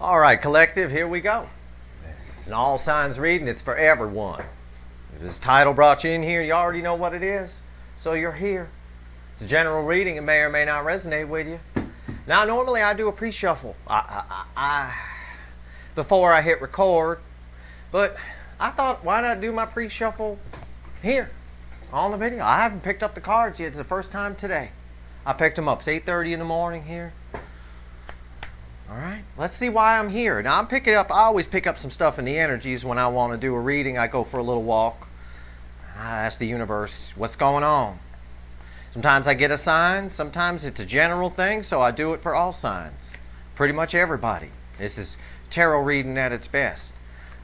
All right, collective, here we go. It's an all signs reading. It's for everyone. If this title brought you in here, you already know what it is. So you're here. It's a general reading. It may or may not resonate with you. Now, normally I do a pre-shuffle before I hit record. But I thought, why not do my pre-shuffle here on the video? I haven't picked up the cards yet. It's the first time today. I picked them up. It's 8:30 in the morning here. All right, let's see why I'm here. Now I'm picking up, I always pick up some stuff in the energies when I want to do a reading. I go for a little walk. And I ask the universe, what's going on? Sometimes I get a sign. Sometimes it's a general thing, so I do it for all signs. Pretty much everybody. This is tarot reading at its best.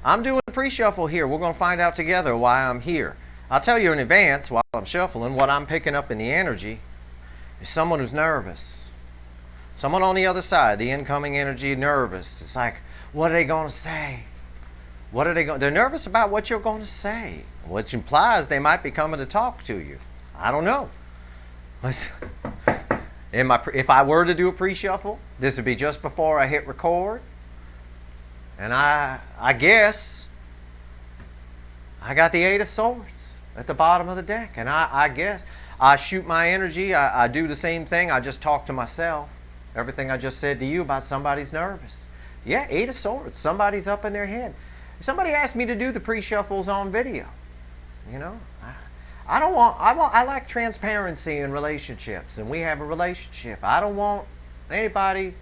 I'm doing a pre-shuffle here. We're going to find out together why I'm here. I'll tell you in advance while I'm shuffling what I'm picking up in the energy is someone who's nervous. Someone on the other side, the incoming energy, nervous. It's like, what are they going to say? What are they going? They're nervous about what you're going to say, which implies they might be coming to talk to you. I don't know. If I were to do a pre-shuffle, this would be just before I hit record, and I guess I got the Eight of Swords at the bottom of the deck, and I guess I shoot my energy. I do the same thing. I just talk to myself. Everything I just said to you about somebody's nervous. Yeah, Eight of Swords. Somebody's up in their head. Somebody asked me to do the pre-shuffles on video. You know, I like transparency in relationships, and we have a relationship. I don't want anybody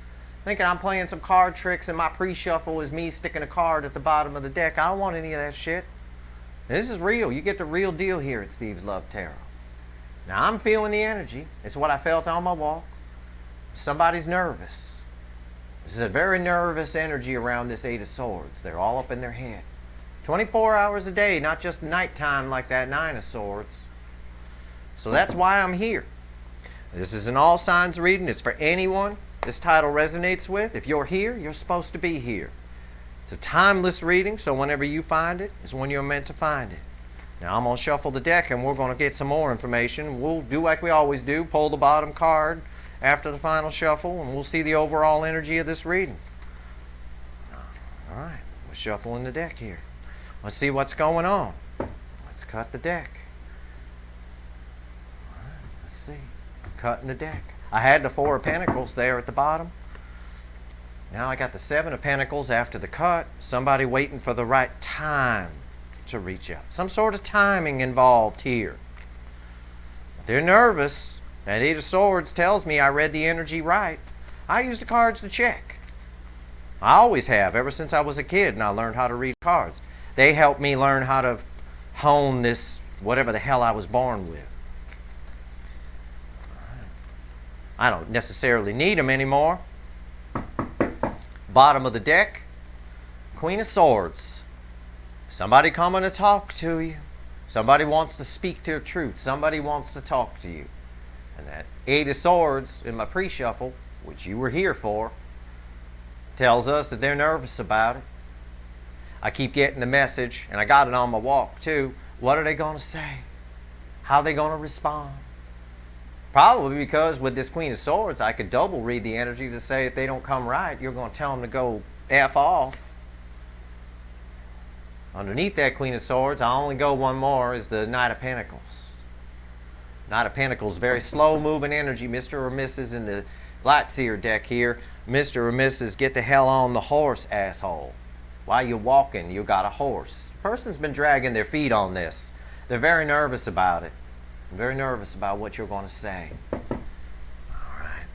thinking I'm playing some card tricks and my pre-shuffle is me sticking a card at the bottom of the deck. I don't want any of that shit. This is real. You get the real deal here at Steve's Love Tarot. Now, I'm feeling the energy. It's what I felt on my walk. Somebody's nervous. This is a very nervous energy around this Eight of Swords. They're all up in their head. 24 hours a day, not just nighttime like that Nine of Swords. So that's why I'm here. This is an all signs reading. It's for anyone this title resonates with. If you're here, you're supposed to be here. It's a timeless reading, so whenever you find it is when you're meant to find it. Now I'm going to shuffle the deck and we're going to get some more information. We'll do like we always do, pull the bottom card after the final shuffle, and we'll see the overall energy of this reading. All right, we're shuffling the deck here. Let's see what's going on. Let's cut the deck. All right, let's see. Cutting the deck. I had the Four of Pentacles there at the bottom. Now I got the Seven of Pentacles after the cut. Somebody waiting for the right time to reach out. Some sort of timing involved here. They're nervous. That Eight of Swords tells me I read the energy right. I use the cards to check. I always have, ever since I was a kid and I learned how to read cards. They helped me learn how to hone this, whatever the hell I was born with. I don't necessarily need them anymore. Bottom of the deck, Queen of Swords. Somebody coming to talk to you. Somebody wants to speak their truth. Somebody wants to talk to you. And that Eight of Swords in my pre-shuffle, which you were here for, tells us that they're nervous about it. I keep getting the message, and I got it on my walk too. What are they going to say? How are they going to respond? Probably because with this Queen of Swords, I could double read the energy to say if they don't come right, you're going to tell them to go F off. Underneath that Queen of Swords, I only go one more, is the Knight of Pentacles. Knight of Pentacles, very slow moving energy. Mr. or Mrs. in the Lightseer deck here. Mr. or Mrs. get the hell on the horse, asshole. While you're walking, you got a horse. The person's been dragging their feet on this. They're very nervous about it. Very nervous about what you're going to say. All right.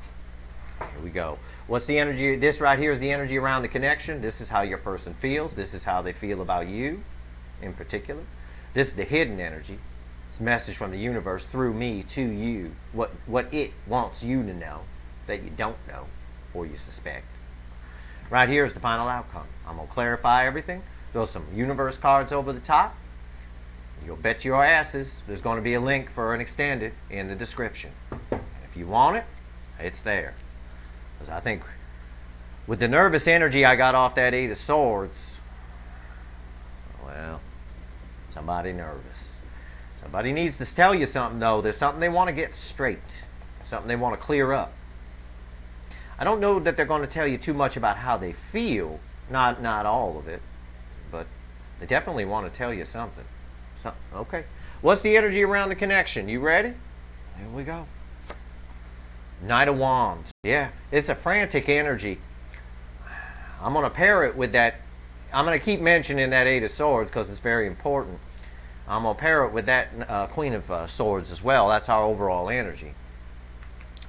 Here we go. What's the energy? This right here is the energy around the connection. This is how your person feels. This is how they feel about you in particular. This is the hidden energy. It's a message from the universe through me to you. What it wants you to know that you don't know or you suspect. Right here is the final outcome. I'm going to clarify everything. Throw some universe cards over the top. You'll bet your asses there's going to be a link for an extended in the description. And if you want it, it's there. Because I think with the nervous energy I got off that Eight of Swords, well, somebody nervous. Somebody needs to tell you something, though. There's something they want to get straight. Something they want to clear up. I don't know that they're going to tell you too much about how they feel. Not all of it, but they definitely want to tell you something. Okay. What's the energy around the connection? You ready? Here we go. Knight of Wands. Yeah, it's a frantic energy. I'm going to pair it with that. I'm going to keep mentioning that Eight of Swords because it's very important. I'm going to pair it with that Queen of Swords as well. That's our overall energy.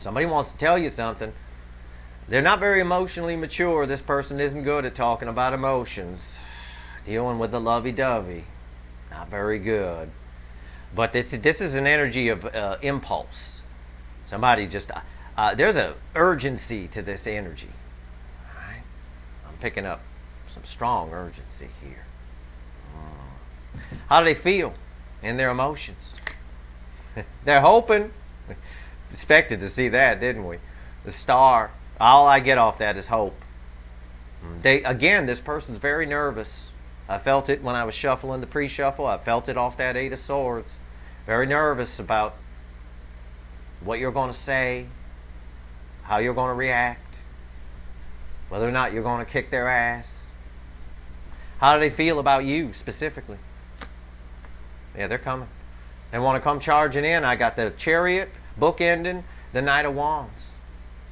Somebody wants to tell you something. They're not very emotionally mature. This person isn't good at talking about emotions. Dealing with the lovey-dovey. Not very good. But this is an energy of impulse. Somebody just... there's an urgency to this energy. All right? I'm picking up some strong urgency here. How do they feel in their emotions? They're hoping. Expected to see that, didn't we? The star. All I get off that is hope. Again, this person's very nervous. I felt it when I was shuffling the pre-shuffle. I felt it off that Eight of Swords. Very nervous about what you're going to say, how you're going to react, whether or not you're going to kick their ass. How do they feel about you specifically? Yeah, they're coming. They want to come charging in. I got the Chariot, bookending, the Knight of Wands.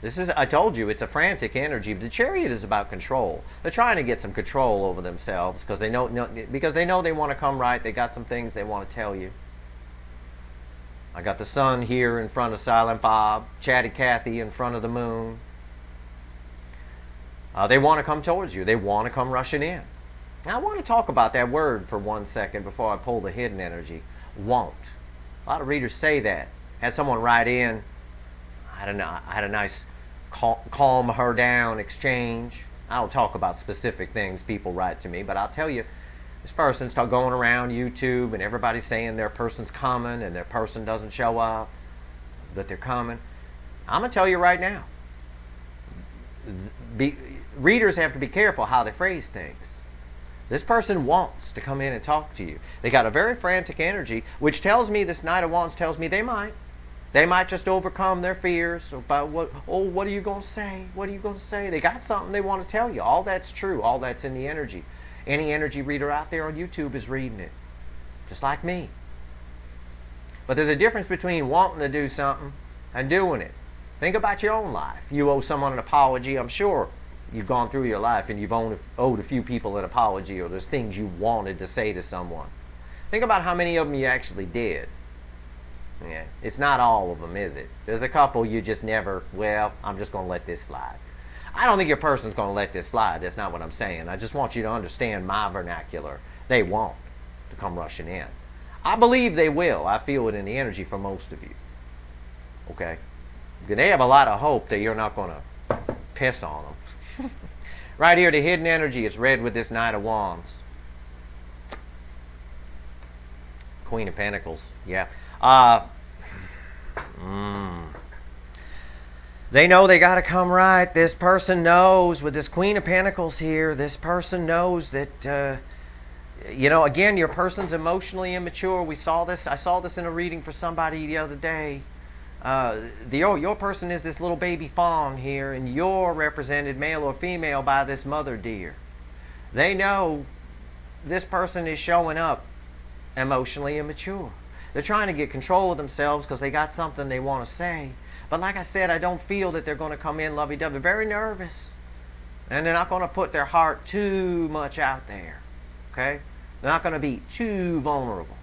This is, I told you, it's a frantic energy. The Chariot is about control. They're trying to get some control over themselves because they know they want to come right. They got some things they want to tell you. I got the Sun here in front of Silent Bob, Chatty Cathy in front of the Moon. They want to come towards you. They want to come rushing in. Now, I want to talk about that word for 1 second before I pull the hidden energy. Want. A lot of readers say that. Had someone write in. I had a nice calm her down exchange. I don't talk about specific things people write to me, but I'll tell you, this person's going around YouTube and everybody's saying their person's coming and their person doesn't show up, that they're coming. I'm going to tell you right now, readers have to be careful how they phrase things. This person wants to come in and talk to you. They got a very frantic energy, which tells me, this Knight of Wands tells me they might. They might just overcome their fears about what are you going to say? What are you going to say? They got something they want to tell you. All that's true. All that's in the energy. Any energy reader out there on YouTube is reading it. Just like me. But there's a difference between wanting to do something and doing it. Think about your own life. You owe someone an apology. I'm sure you've gone through your life and you've owed a few people an apology, or there's things you wanted to say to someone. Think about how many of them you actually did. Yeah, it's not all of them, is it? There's a couple you just never, well, I'm just going to let this slide. I don't think your person's going to let this slide. That's not what I'm saying. I just want you to understand my vernacular. They want to come rushing in. I believe they will. I feel it in the energy for most of you. Okay? They have a lot of hope that you're not going to piss on them. Right here, the hidden energy is red with this Knight of Wands. Queen of Pentacles. Yeah. They know they got to come right. This person knows, with this Queen of Pentacles here, this person knows that, again, your person's emotionally immature. We saw this. I saw this in a reading for somebody the other day. Your person is this little baby fawn here, and you're represented, male or female, by this mother deer. They know this person is showing up emotionally immature. They're trying to get control of themselves because they got something they want to say. But like I said, I don't feel that they're going to come in lovey-dovey. They're very nervous. And they're not going to put their heart too much out there. Okay? They're not going to be too vulnerable.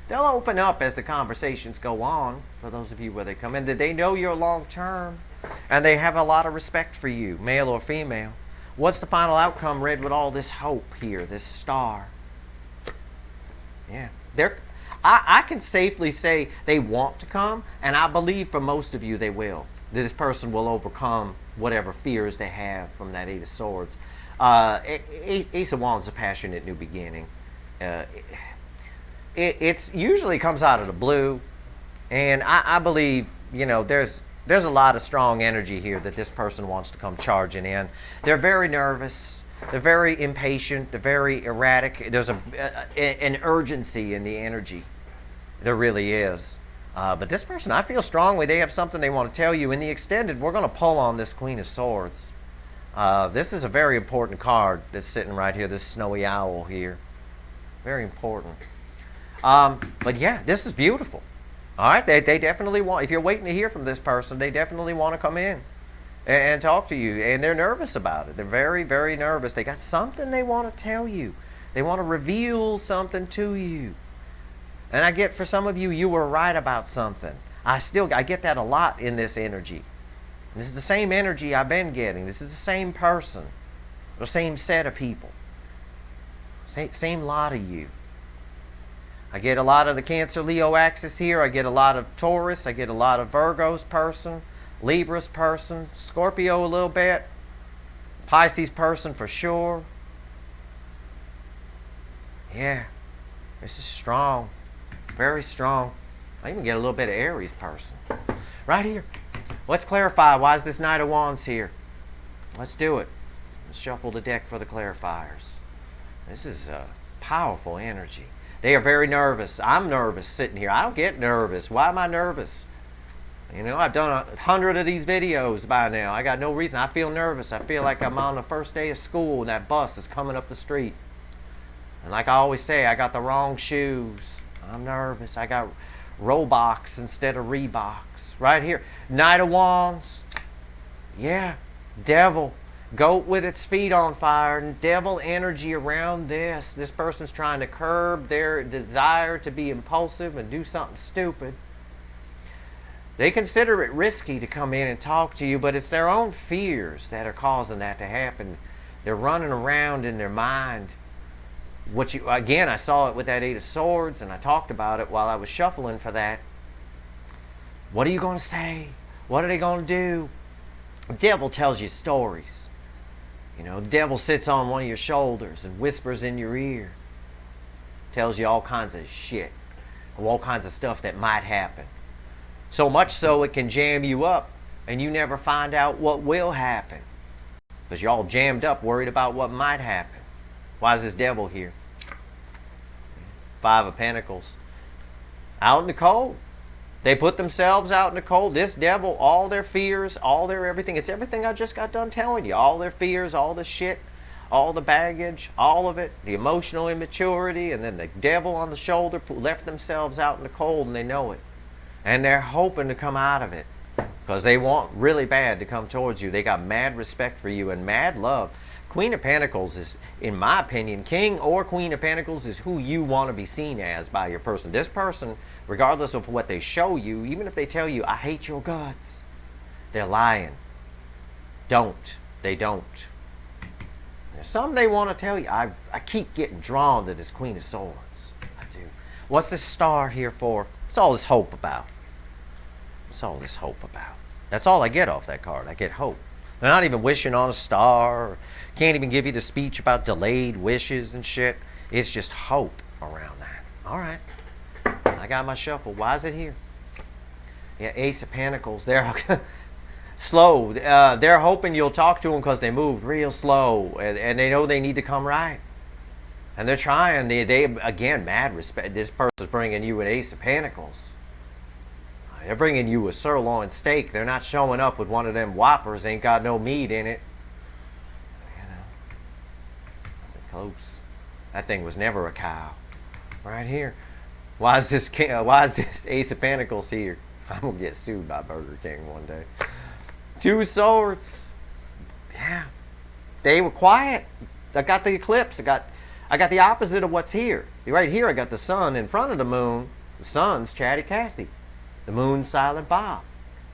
They'll open up as the conversations go on, for those of you where they come in. That they know you're long-term. And they have a lot of respect for you, male or female. What's the final outcome, read with all this hope here, this star? Yeah. I can safely say they want to come, and I believe for most of you they will. This person will overcome whatever fears they have from that Eight of Swords. Ace of Wands is a passionate new beginning. It usually comes out of the blue, and I believe, there's a lot of strong energy here that this person wants to come charging in. They're very nervous. They're very impatient. They're very erratic. There's an urgency in the energy. There really is. But this person, I feel strongly they have something they want to tell you. In the extended, we're going to pull on this Queen of Swords. This is a very important card that's sitting right here, this snowy owl here. Very important. But yeah, this is beautiful. All right, they definitely want, if you're waiting to hear from this person, they definitely want to come in and talk to you. And they're nervous about it. They're very, very nervous. They got something they want to tell you. They want to reveal something to you. And I get, for some of you, you were right about something. I get that a lot in this energy. This is the same energy I've been getting. This is the same person. The same set of people. Same lot of you. I get a lot of the Cancer Leo axis here. I get a lot of Taurus. I get a lot of Virgo's person, Libra's person, Scorpio a little bit, Pisces person for sure. Yeah, this is strong. Very strong. I even get a little bit of Aries person. Right here. Let's clarify. Why is this Knight of Wands here? Let's do it. Let's shuffle the deck for the clarifiers. This is a powerful energy. They are very nervous. I'm nervous sitting here. I don't get nervous. Why am I nervous? You know, I've done 100 of these videos by now. I got no reason. I feel nervous. I feel like I'm on the first day of school and that bus is coming up the street. And like I always say, I got the wrong shoes. I'm nervous. I got Robox instead of Reeboks. Right here. Knight of Wands. Yeah. Devil. Goat with its feet on fire. And devil energy around this. This person's trying to curb their desire to be impulsive and do something stupid. They consider it risky to come in and talk to you, but it's their own fears that are causing that to happen. They're running around in their mind. Again, I saw it with that Eight of Swords, and I talked about it while I was shuffling for that. What are you going to say? What are they going to do? The devil tells you stories. You know, the devil sits on one of your shoulders and whispers in your ear. Tells you all kinds of shit. All kinds of stuff that might happen. So much so it can jam you up, and you never find out what will happen. Because you're all jammed up, worried about what might happen. Why is this devil here? Five of Pentacles. Out in the cold. They put themselves out in the cold. This devil, all their fears, all their everything. It's everything I just got done telling you. All their fears, all the shit, all the baggage, all of it. The emotional immaturity, and then the devil on the shoulder left themselves out in the cold, and they know it. And they're hoping to come out of it. Because they want really bad to come towards you. They got mad respect for you and mad love. Queen of Pentacles is, in my opinion, King or Queen of Pentacles is who you want to be seen as by your person. This person, regardless of what they show you, even if they tell you, I hate your guts, they're lying. They don't. There's some they want to tell you. I keep getting drawn to this Queen of Swords. I do. What's this star here for? What's all this hope about? What's all this hope about? That's all I get off that card. I get hope. They're not even wishing on a star. Or can't even give you the speech about delayed wishes and shit. It's just hope around that. All right. I got my shuffle. Why is it here? Yeah, Ace of Pentacles. They're slow. They're hoping you'll talk to them because they moved real slow. And they know they need to come right. And they're trying. They again, mad respect. This person's bringing you an Ace of Pentacles. They're bringing you a sirloin steak. They're not showing up with one of them Whoppers. Ain't got no meat in it. You know, nothing close. That thing was never a cow. Right here. Why is this Ace of Pentacles here? I'm gonna get sued by Burger King one day. Two of Swords. Yeah, they were quiet. I got the eclipse. I got the opposite of what's here. Right here, I got the sun in front of the moon. The sun's Chatty Cathy. The moon's Silent Bob.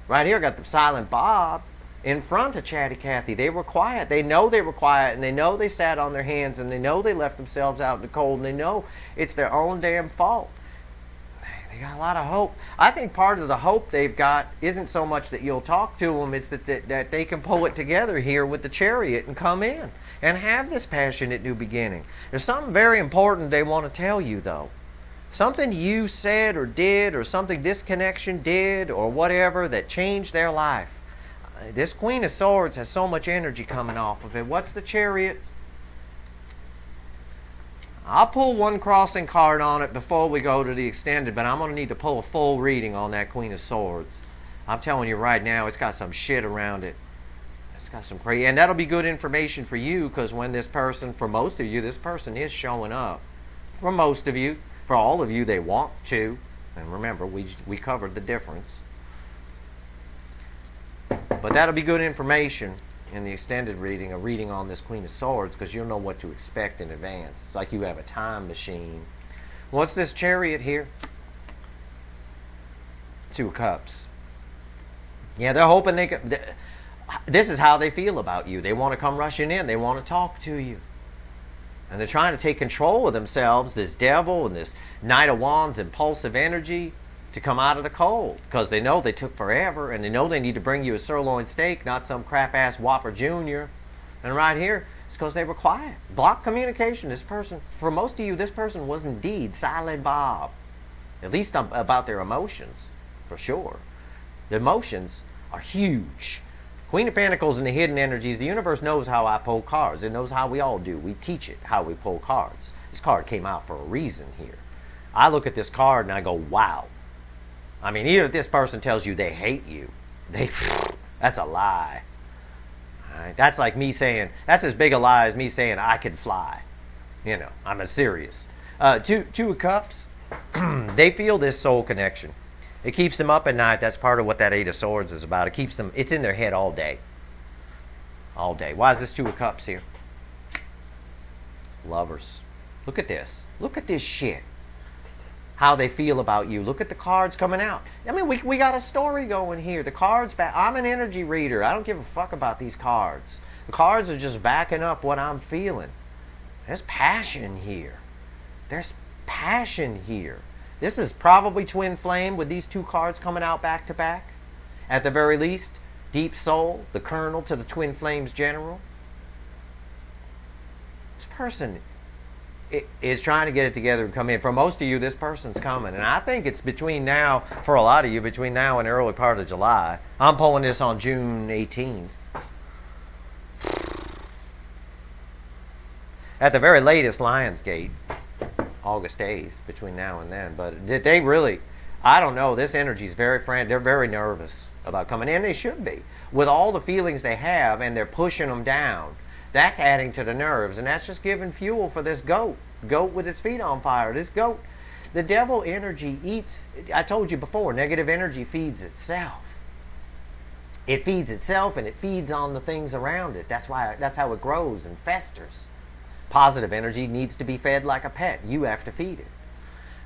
Right here, I got the Silent Bob in front of Chatty Cathy. They were quiet. They know they were quiet, and they know they sat on their hands, and they know they left themselves out in the cold, and they know it's their own damn fault. They got a lot of hope. I think part of the hope they've got isn't so much that you'll talk to them, it's that they can pull it together here with the Chariot and come in and have this passionate new beginning. There's something very important they want to tell you, though. Something you said or did, or something this connection did, or whatever that changed their life. This Queen of Swords has so much energy coming off of it. What's the Chariot? I'll pull one crossing card on it before we go to the extended, but I'm going to need to pull a full reading on that Queen of Swords. I'm telling you right now, it's got some shit around it. It's got some crazy, and that'll be good information for you, because when this person, for most of you, this person is showing up. For most of you, for all of you, they want to. And remember, we covered the difference. But that'll be good information in the extended reading, a reading on this Queen of Swords, because you'll know what to expect in advance. It's like you have a time machine. What's this Chariot here? Two of Cups. Yeah, they're hoping they can. This is how they feel about you. They want to come rushing in. They want to talk to you. And they're trying to take control of themselves, this Devil and this Knight of Wands, impulsive energy, to come out of the cold, because they know they took forever, and they know they need to bring you a sirloin steak, not some crap-ass Whopper Jr. And right here, it's because they were quiet. Blocked communication. This person, for most of you, this person was indeed Silent Bob. At least about their emotions, for sure. The emotions are huge. Queen of Pentacles and the hidden energies, the universe knows how I pull cards. It knows how we all do. We teach it how we pull cards. This card came out for a reason here. I look at this card and I go, wow. I mean, even if this person tells you they hate you, that's a lie. All right? That's like me saying, that's as big a lie as me saying I could fly. You know, I'm serious. Two of Cups, they feel this soul connection. It keeps them up at night. That's part of what that Eight of Swords is about. It keeps them, it's in their head all day. All day. Why is this Two of Cups here? Lovers. Look at this. Look at this shit. How they feel about you. Look at the cards coming out. I mean, we got a story going here. The cards back. I'm an energy reader. I don't give a fuck about these cards. The cards are just backing up what I'm feeling. There's passion here. There's passion here. This is probably twin flame with these two cards coming out back to back. At the very least, deep soul, the colonel to the twin flames general. This person is trying to get it together and come in. For most of you, this person's coming. And I think it's between now, for a lot of you, between now and the early part of July. I'm pulling this on June 18th. At the very latest, Lionsgate. August 8th, between now and then. But did they really, I don't know, this energy is very frantic. They're very nervous about coming in. They should be. With all the feelings they have, and they're pushing them down. That's adding to the nerves, and that's just giving fuel for this goat. Goat with its feet on fire. This goat, the devil energy eats, I told you before, negative energy feeds itself. It feeds itself, and it feeds on the things around it. That's how it grows and festers. Positive energy needs to be fed like a pet. You have to feed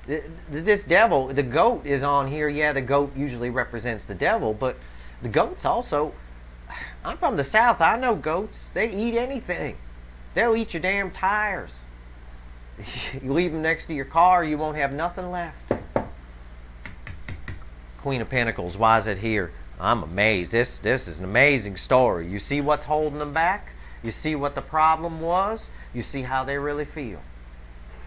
it. This devil, the goat is on here. Yeah, the goat usually represents the devil, but the goats also, I'm from the South. I know goats. They eat anything. They'll eat your damn tires. You leave them next to your car, you won't have nothing left. Queen of Pentacles, why is it here? I'm amazed. This is an amazing story. You see what's holding them back? You see what the problem was? You see how they really feel.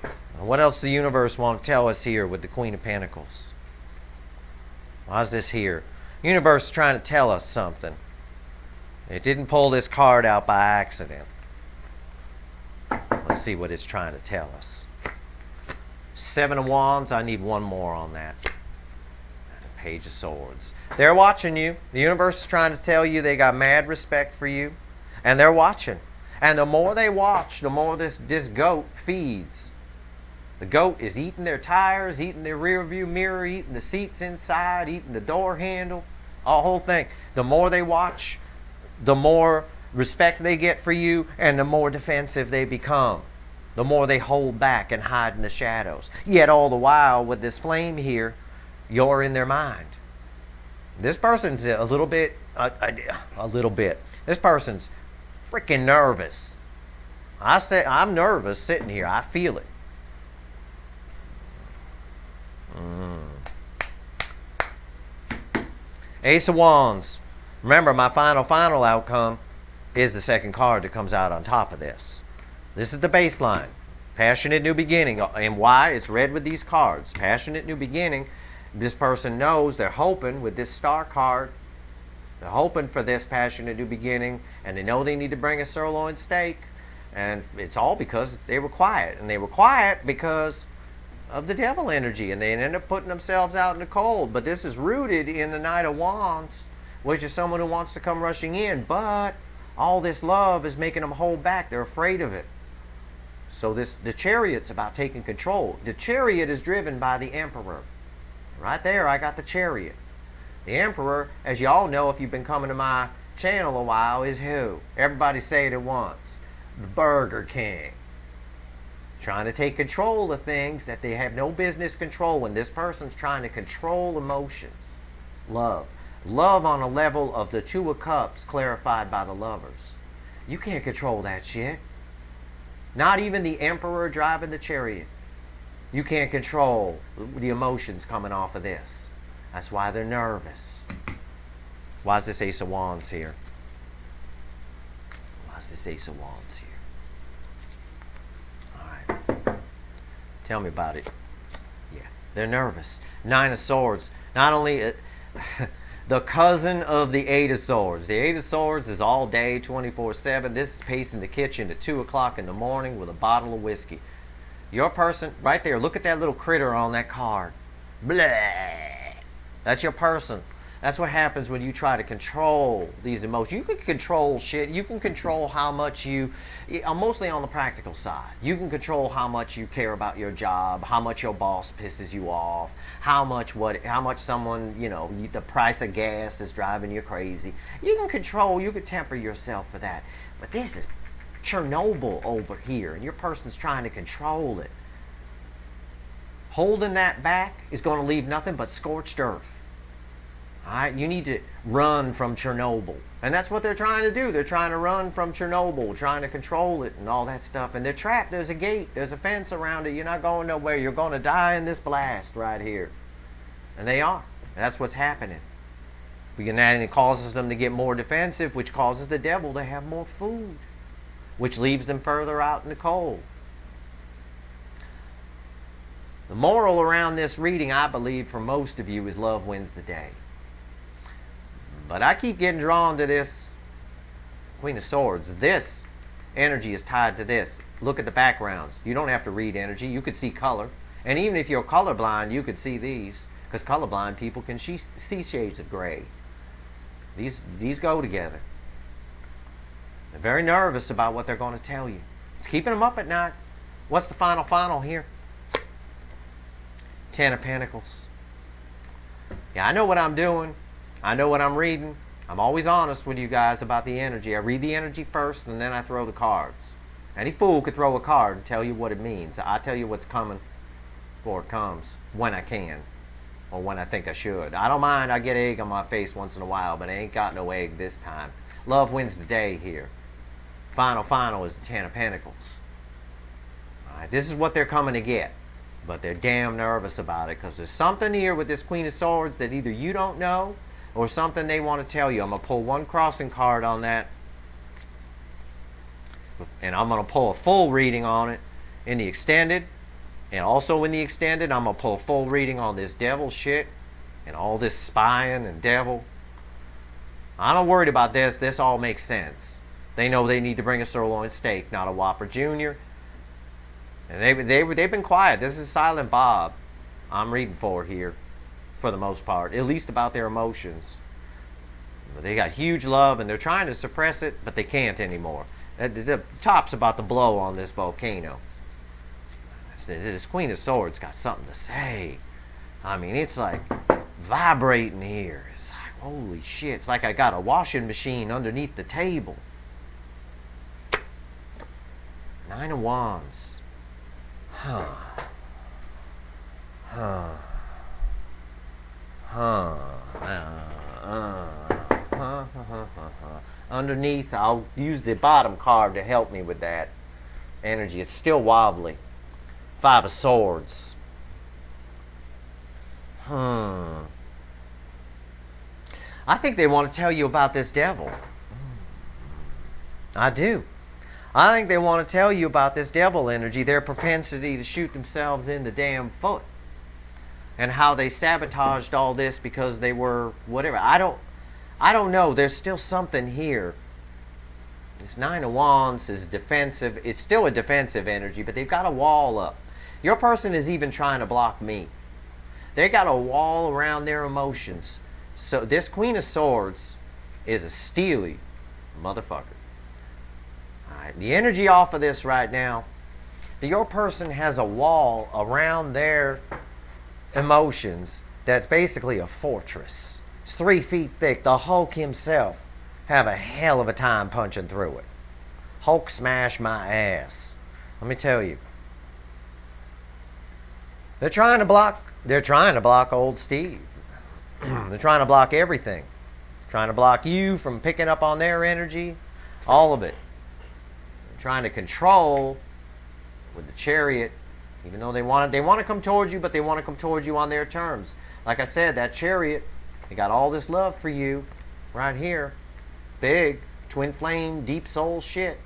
And what else the universe won't tell us here with the Queen of Pentacles? Why is this here? The universe is trying to tell us something. It didn't pull this card out by accident. Let's see what it's trying to tell us. Seven of Wands, I need one more on that. Page of Swords. They're watching you. The universe is trying to tell you they got mad respect for you. And they're watching. And the more they watch, the more this goat feeds. The goat is eating their tires, eating their rear view mirror, eating the seats inside, eating the door handle, the whole thing. The more they watch, the more respect they get for you, and the more defensive they become. The more they hold back and hide in the shadows. Yet all the while, with this flame here, you're in their mind. This person's a little bit. This person's freaking nervous. I say I'm nervous sitting here. I feel it. Ace of Wands. Remember, my final outcome is the second card that comes out on top of this. This is the baseline. Passionate new beginning. And why? It's read with these cards. Passionate new beginning. This person knows, they're hoping with this star card, they're hoping for this passionate new beginning, and they know they need to bring a sirloin steak. And it's all because they were quiet. And they were quiet because of the devil energy. And they end up putting themselves out in the cold. But this is rooted in the Knight of Wands, which is someone who wants to come rushing in. But all this love is making them hold back. They're afraid of it. So the Chariot's about taking control. The Chariot is driven by the Emperor. Right there, I got the Chariot. The Emperor, as you all know if you've been coming to my channel a while, is who? Everybody say it at once. The Burger King. Trying to take control of things that they have no business controlling. This person's trying to control emotions. Love. Love on a level of the Two of Cups clarified by the Lovers. You can't control that shit. Not even the Emperor driving the Chariot. You can't control the emotions coming off of this. That's why they're nervous. Why is this Ace of Wands here? Why is this Ace of Wands here? Alright. Tell me about it. Yeah, they're nervous. Nine of Swords. Not only the cousin of the Eight of Swords. The Eight of Swords is all day, 24/7. This is pacing the kitchen at 2 o'clock in the morning with a bottle of whiskey. Your person, right there, look at that little critter on that card. Blah. That's your person. That's what happens when you try to control these emotions. You can control shit. You can control how much you, mostly on the practical side. You can control how much you care about your job, how much your boss pisses you off, how much someone, the price of gas is driving you crazy. You can control, you can temper yourself for that. But this is Chernobyl over here, and your person's trying to control it. Holding that back is going to leave nothing but scorched earth. Alright, you need to run from Chernobyl. And that's what they're trying to do. They're trying to run from Chernobyl, trying to control it and all that stuff. And they're trapped. There's a gate. There's a fence around it. You're not going nowhere. You're going to die in this blast right here. And they are. That's what's happening. And it causes them to get more defensive, which causes the devil to have more food, which leaves them further out in the cold. The moral around this reading, I believe, for most of you is love wins the day. But I keep getting drawn to this Queen of Swords. This energy is tied to this. Look at the backgrounds. You don't have to read energy. You could see color. And even if you're colorblind, you could see these. Because colorblind people can see shades of gray. These go together. They're very nervous about what they're going to tell you. It's keeping them up at night. What's the final here? Ten of Pentacles. Yeah, I know what I'm doing. I know what I'm reading. I'm always honest with you guys about the energy. I read the energy first, and then I throw the cards. Any fool could throw a card and tell you what it means. I tell you what's coming before it comes, when I can, or when I think I should. I don't mind. I get egg on my face once in a while, but I ain't got no egg this time. Love wins the day here. Final is the Ten of Pentacles. All right, this is what they're coming to get. But they're damn nervous about it, because there's something here with this Queen of Swords that either you don't know or something they want to tell you. I'm going to pull one crossing card on that. And I'm going to pull a full reading on it in the extended. And also in the extended, I'm going to pull a full reading on this devil shit. And all this spying and devil. I'm not worried about this. This all makes sense. They know they need to bring a sirloin steak, not a Whopper Jr. And they've been quiet. This is Silent Bob I'm reading for here, for the most part, at least about their emotions. They got huge love, and they're trying to suppress it, but they can't anymore. The top's about to blow on this volcano. This Queen of Swords got something to say. I mean, it's like vibrating here. It's like, holy shit. It's like I got a washing machine underneath the table. Nine of Wands. Underneath, I'll use the bottom card to help me with that energy. It's still wobbly. Five of Swords. I think they want to tell you about this devil. I do. I think they want to tell you about this devil energy, their propensity to shoot themselves in the damn foot, and how they sabotaged all this because they were whatever. I don't know. There's still something here This Nine of Wands is defensive. It's still a defensive energy, but they've got a wall up. Your person is even trying to block me. They got a wall around their emotions. So this Queen of Swords is a steely motherfucker. Alright, the energy off of this right now, your person has a wall around their emotions that's basically a fortress. It's 3 feet thick. The Hulk himself have a hell of a time punching through it. Hulk smash my ass. Let me tell you. They're trying to block old Steve. They're trying to block everything. They're trying to block you from picking up on their energy. All of it. They're trying to control with the Chariot. Even though they want to come towards you, but they want to come towards you on their terms. Like I said, that Chariot, they got all this love for you right here. Big, twin flame, deep soul shit.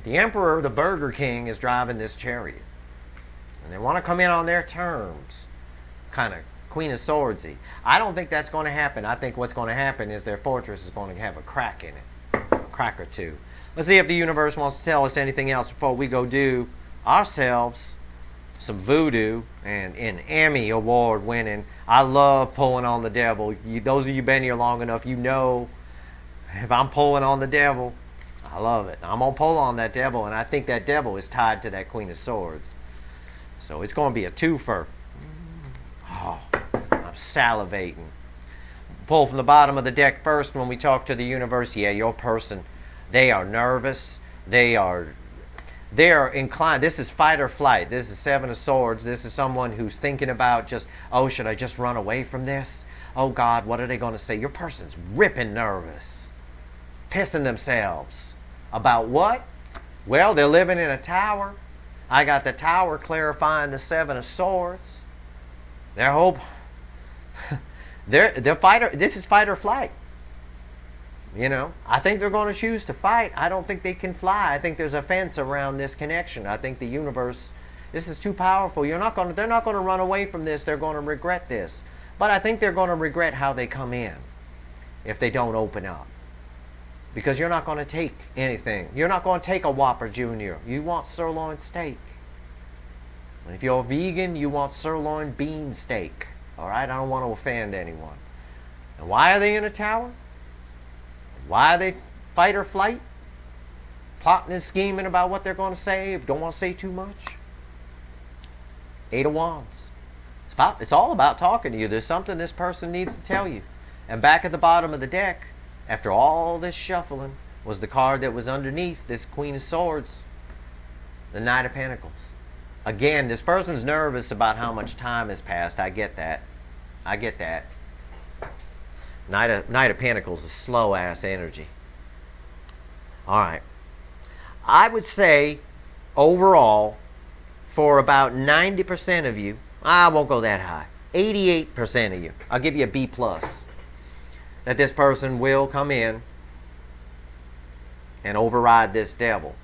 The Emperor, the Burger King, is driving this Chariot. And they want to come in on their terms. Kind of Queen of Swordsy. I don't think that's going to happen. I think what's going to happen is their fortress is going to have a crack in it. A crack or two. Let's see if the universe wants to tell us anything else before we go do ourselves some voodoo and an Emmy award winning. I love pulling on the devil. Those of you been here long enough, you know if I'm pulling on the devil, I love it. I'm going to pull on that devil, and I think that devil is tied to that Queen of Swords. So it's going to be a twofer. Oh, I'm salivating. Pull from the bottom of the deck first when we talk to the universe. Yeah, your person, they are nervous. They are inclined. This is fight or flight. This is Seven of Swords. This is someone who's thinking about just, oh, should I just run away from this? Oh, God, what are they going to say? Your person's ripping nervous. Pissing themselves. About what? Well, they're living in a tower. I got the tower clarifying the Seven of Swords. Their hope. They're fighter. This is fight or flight. You know, I think they're going to choose to fight. I don't think they can fly. I think there's a fence around this connection. I think the universe, this is too powerful. They're not going to run away from this. They're going to regret this. But I think they're going to regret how they come in if they don't open up. Because you're not going to take anything. You're not going to take a Whopper Jr. You want sirloin steak. And if you're a vegan, you want sirloin bean steak. All right? I don't want to offend anyone. And why are they in a tower? Why are they fight or flight? Plotting and scheming about what they're going to say. Don't want to say too much. Eight of Wands. It's all about talking to you. There's something this person needs to tell you. And back at the bottom of the deck, after all this shuffling, was the card that was underneath this Queen of Swords. The Knight of Pentacles. Again, this person's nervous about how much time has passed. I get that. I get that. Knight of Pentacles is slow-ass energy. Alright. I would say, overall, for about 90% of you, I won't go that high, 88% of you, I'll give you a B+, that this person will come in and override this devil.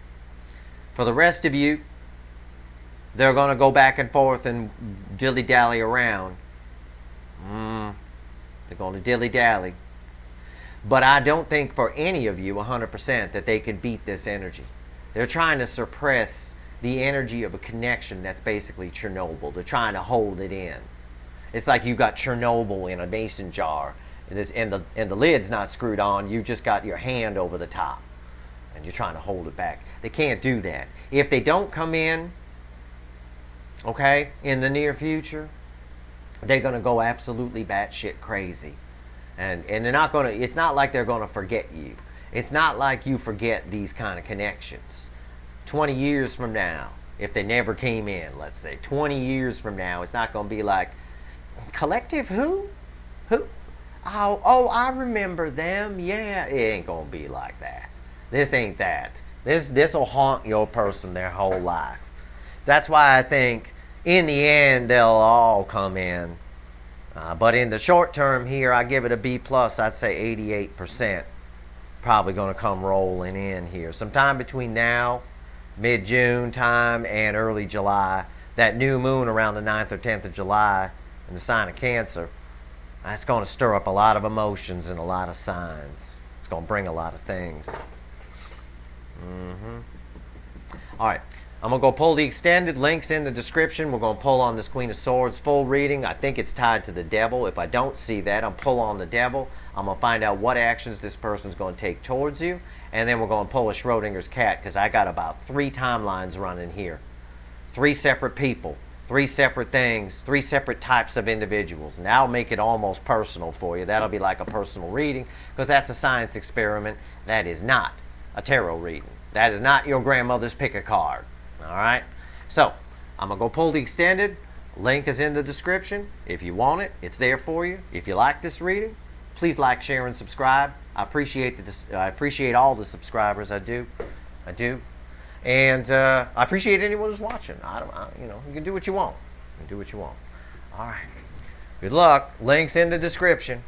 For the rest of you, they're going to go back and forth and dilly-dally around. They're going to dilly-dally. But I don't think for any of you 100% that they can beat this energy. They're trying to suppress the energy of a connection that's basically Chernobyl. They're trying to hold it in. It's like you got Chernobyl in a mason jar and the lid's not screwed on. You just got your hand over the top and you're trying to hold it back. They can't do that. If they don't come in, okay, in the near future, they're going to go absolutely batshit crazy. And they're not going to, it's not like they're going to forget you. It's not like you forget these kind of connections. 20 years from now, if they never came in, let's say, 20 years from now, it's not going to be like, collective who? Who? Oh, I remember them. Yeah, it ain't going to be like that. This ain't that. This will haunt your person their whole life. That's why I think in the end they'll all come in. But in the short term here, I give it a B+. I'd say 88% probably going to come rolling in here. Sometime between now, mid-June time, and early July. That new moon around the 9th or 10th of July in the sign of Cancer, that's going to stir up a lot of emotions and a lot of signs. It's going to bring a lot of things. All right. I'm going to go pull the extended. Links in the description. We're going to pull on this Queen of Swords full reading. I think it's tied to the devil. If I don't see that, I'll pull on the devil. I'm going to find out what actions this person's going to take towards you. And then we're going to pull a Schrodinger's cat, because I got about 3 timelines running here. 3 separate people, 3 separate things, 3 separate types of individuals. And that'll make it almost personal for you. That'll be like a personal reading, because that's a science experiment. That is not a tarot reading. That is not your grandmother's pick a card. All right? So, I'm going to go pull the extended. Link is in the description. If you want it, it's there for you. If you like this reading, please like, share, and subscribe. I appreciate all the subscribers. I do. And I appreciate anyone who's watching. You can do what you want. All right. Good luck. Links in the description.